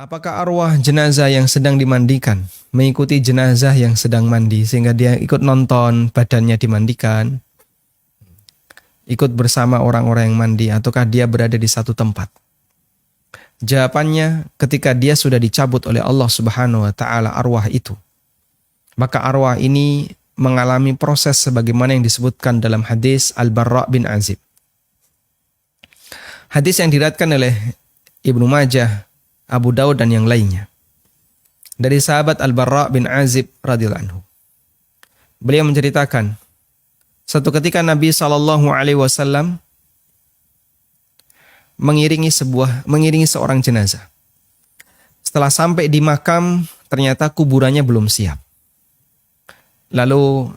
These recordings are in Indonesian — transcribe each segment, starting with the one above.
Apakah arwah jenazah yang sedang dimandikan mengikuti jenazah yang sedang mandi sehingga dia ikut nonton badannya dimandikan, ikut bersama orang-orang yang mandi, ataukah dia berada di satu tempat? Jawabannya, ketika dia sudah dicabut oleh Allah Subhanahu wa taala arwah itu, maka arwah ini mengalami proses sebagaimana yang disebutkan dalam hadis Al-Barra bin Azib. Hadis yang diriwayatkan oleh Ibnu Majah, Abu Daud dan yang lainnya. Dari sahabat Al-Barra bin Azib radhiyallahu anhu. Beliau menceritakan, satu ketika Nabi SAW mengiringi seorang jenazah. Setelah sampai di makam, ternyata kuburannya belum siap. Lalu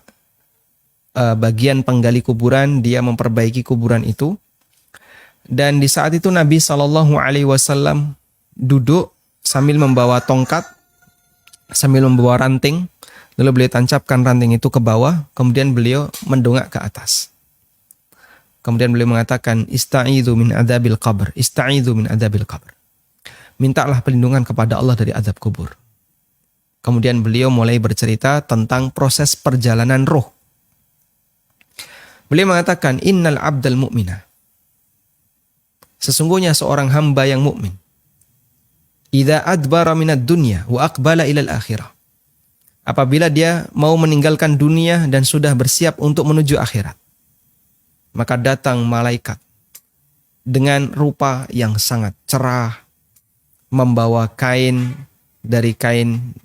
bagian penggali kuburan, dia memperbaiki kuburan itu. Dan di saat itu Nabi SAW duduk sambil membawa tongkat, sambil membawa ranting, lalu beliau tancapkan ranting itu ke bawah, kemudian beliau mendongak ke atas. Kemudian beliau mengatakan, Ista'idhu min adzabil qabr, ista'idhu min adzabil qabr. Mintalah perlindungan kepada Allah dari azab kubur. Kemudian beliau mulai bercerita tentang proses perjalanan roh. Beliau mengatakan, Innal abdal mu'mina. Sesungguhnya seorang hamba yang mukmin, idza adbara minad dunya wa aqbala ilal akhirah. Apabila dia mau meninggalkan dunia dan sudah bersiap untuk menuju akhirat, maka datang malaikat dengan rupa yang sangat cerah, membawa kain dari kain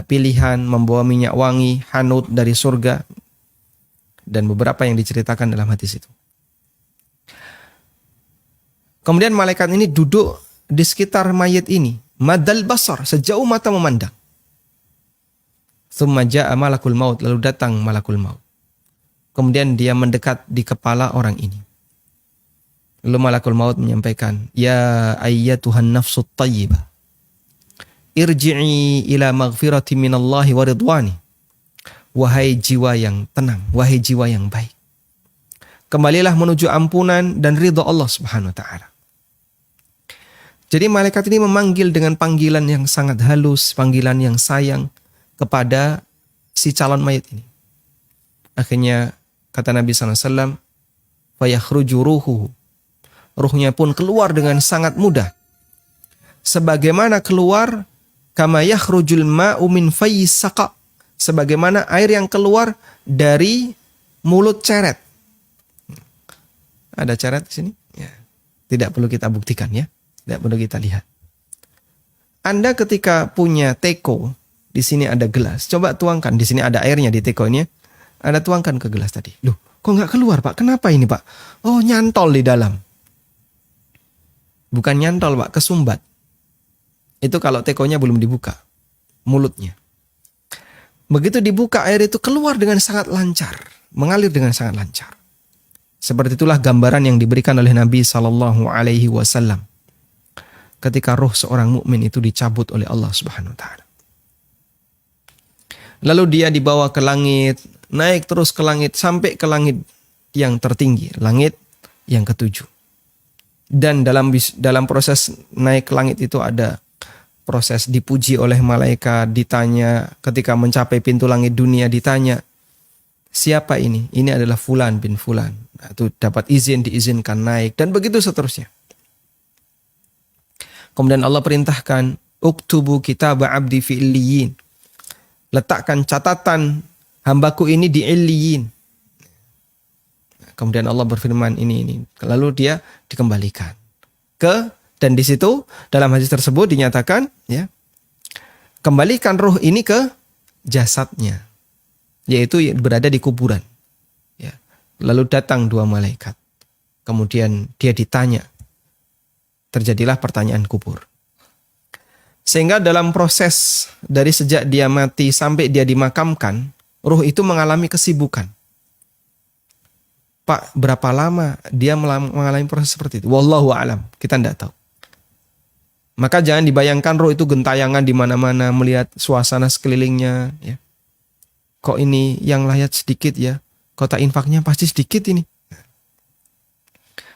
pilihan, membawa minyak wangi, hanut dari surga, dan beberapa yang diceritakan dalam hadis itu. Kemudian malaikat ini duduk di sekitar mayat ini, madal basar, sejauh mata memandang. Tsumma ja'a malakul maut, lalu datang malakul maut. Kemudian dia mendekat di kepala orang ini. Lalu malakul maut menyampaikan, Ya ayyatuhan nafsut tayyibah, irji'i ila maghfirati minallahi wa ridwani. Wahai jiwa yang tenang, wahai jiwa yang baik, kembalilah menuju ampunan dan ridha Allah Subhanahu wa taala. Jadi malaikat ini memanggil dengan panggilan yang sangat halus, panggilan yang sayang kepada si calon mayat ini. Akhirnya kata Nabi SAW, fayakhruju ruhuhu. Ruhnya pun keluar dengan sangat mudah. Sebagaimana keluar, kama yakhrujul ma'u min fayis saqa. Sebagaimana air yang keluar dari mulut ceret. Ada ceret di sini? Ya. Tidak perlu kita buktikan ya. Tidak perlu kita lihat. Anda ketika punya teko, di sini ada gelas, coba tuangkan. Di sini ada airnya di teko ini. Anda tuangkan ke gelas tadi. Loh, kok nggak keluar Pak? Kenapa ini Pak? Oh, nyantol di dalam. Bukan nyantol Pak, kesumbat. Itu kalau tekonya belum dibuka, mulutnya. Begitu dibuka, air itu keluar dengan sangat lancar, mengalir dengan sangat lancar. Seperti itulah gambaran yang diberikan oleh Nabi SAW. Ketika roh seorang mukmin itu dicabut oleh Allah Subhanahu wa taala. Lalu dia dibawa ke langit, naik terus ke langit sampai ke langit yang tertinggi, langit yang ketujuh. Dan dalam proses naik ke langit itu ada proses dipuji oleh malaikat, ditanya ketika mencapai pintu langit dunia, ditanya, siapa ini? Ini adalah fulan bin fulan. Nah, itu dapat izin, diizinkan naik dan begitu seterusnya. Kemudian Allah perintahkan, uktubu kitaba abdi fi illiyin. Letakkan catatan hambaku ini di illiyin. Kemudian Allah berfirman ini. Lalu dia dikembalikan dan di situ dalam hadis tersebut dinyatakan, ya, kembalikan roh ini ke jasadnya, yaitu berada di kuburan. Ya. Lalu datang dua malaikat. Kemudian dia ditanya. Terjadilah pertanyaan kubur. Sehingga dalam proses dari sejak dia mati sampai dia dimakamkan, ruh itu mengalami kesibukan. Pak, berapa lama dia mengalami proses seperti itu? Wallahu a'lam, kita tidak tahu. Maka jangan dibayangkan roh itu gentayangan di mana-mana melihat suasana sekelilingnya. Ya. Kok ini yang layat sedikit ya? Kota infaknya pasti sedikit ini.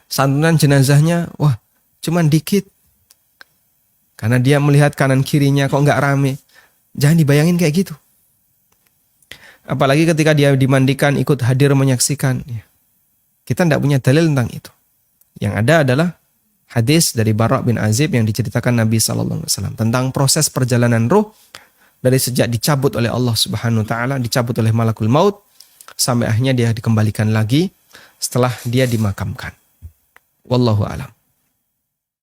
Santunan jenazahnya, wah, cuman dikit. Karena dia melihat kanan kirinya kok nggak rame. Jangan dibayangin kayak gitu. Apalagi ketika dia dimandikan ikut hadir menyaksikan. Kita tidak punya dalil tentang itu. Yang ada adalah hadis dari Bara' bin Azib yang diceritakan Nabi SAW tentang proses perjalanan ruh dari sejak dicabut oleh Allah Subhanahu Wa Taala, dicabut oleh malakul maut, sampai akhirnya dia dikembalikan lagi setelah dia dimakamkan. Wallahu a'lam.